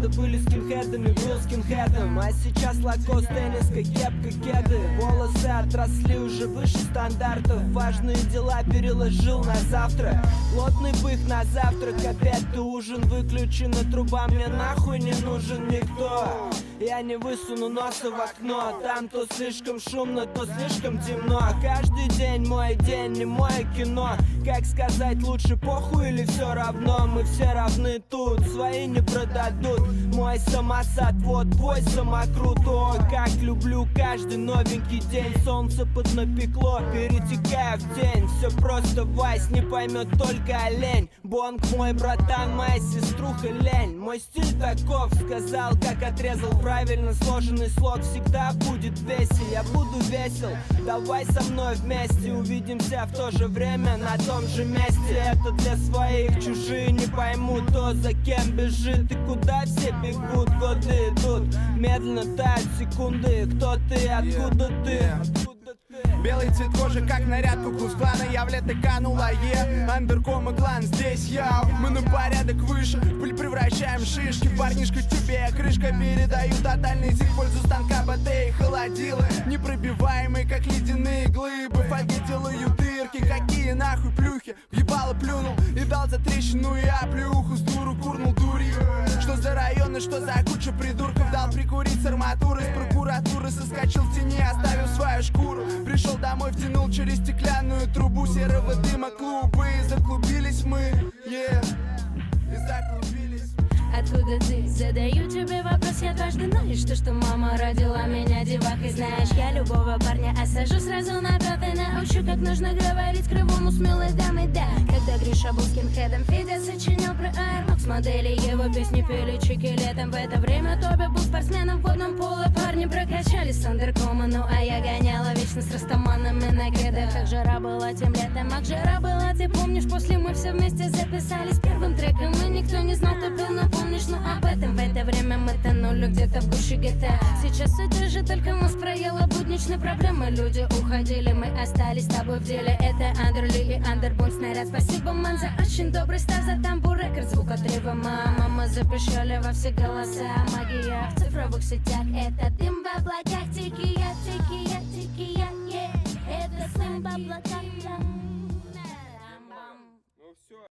годы были скинхедами, был скинхедом. А сейчас лакост, тенниска, кепка, кеды. Волосы отросли уже выше стандартов. Важные дела переложил на завтра. Плотный бык на завтрак, опять ты ужин. Выключена труба, мне нахуй не нужен никто. Я не высуну носа в окно. Там то слишком шумно, то слишком темно. Каждый день мой день, не мое кино. Как сказать, лучше похуй или все равно? Мы все равны тут, свои не продадут. Мой самосад, вот твой самокрут. О, как люблю каждый новенький день. Солнце поднапекло, перетекая в тень. Все просто, Вась, не поймет только олень. Бонг мой братан, моя сеструха лень. Мой стиль таков, сказал, как отрезал. Правильно сложенный слог всегда будет весел. Я буду весел, давай со мной вместе. Увидимся в то же время на том же месте. Это для своих, чужие не поймут, кто за кем бежит и куда все бегут. Годы идут, медленно тают секунды. Кто ты, откуда ты? Белый цвет кожи, как наряд куклус-клана. Я в лето канула, андерком и клан. Здесь я, мы на порядок выше. В пыль превращаем шишки. Парнишка тебе, крышка передаю тотальный зиг в пользу станка, батареи, холодилы. Непробиваемые, как ледяные глыбы. В фольге делаю дырки, какие нахуй плюхи. Въебало плюнул и дал за трещину я плюху. С дуру курнул дурью. Что за районы, что за куча придурков. Дал прикурить с арматуры, с прокуратуры. Соскочил в тени, оставил свою шкуру. Пришел домой, втянул через стеклянную трубу серого дыма клубы. И заклубились мы, и заклубились. Откуда ты? Задаю тебе вопрос, я дважды. Знаешь, что мама родила меня девахой. Знаешь, я любого парня осажу сразу на пятой. Научу, как нужно говорить кривому смелой дамой, да. Когда Гриша был скинхедом, Федя сочинял про Air Max модели. Его песни пели чики летом. В это время Тоби был спортсменом в водном поле. Парни прокачались с андеркома, ну а я гоняла вечно с растаманами на грядах. Как жара была тем летом, как жара была, ты помнишь? После мы все вместе записались первым треком. И никто не знал, кто пел, но помнишь, ну об этом. В это время мы тонули где-то в гуще GTA. Сейчас все те же, только мозг проела будничные проблемы. Люди уходили, мы остались с тобой в деле. Это Андерли и Андербон снаряд. Спасибо, ман, за очень добрый став, за тамбур рекорд, звук отрыва. Мама, мы запрещали во все голоса. Магия в цифровых сетях, это дым в облаках. Тики-я, тики-я, тики-я, это дым в облаках.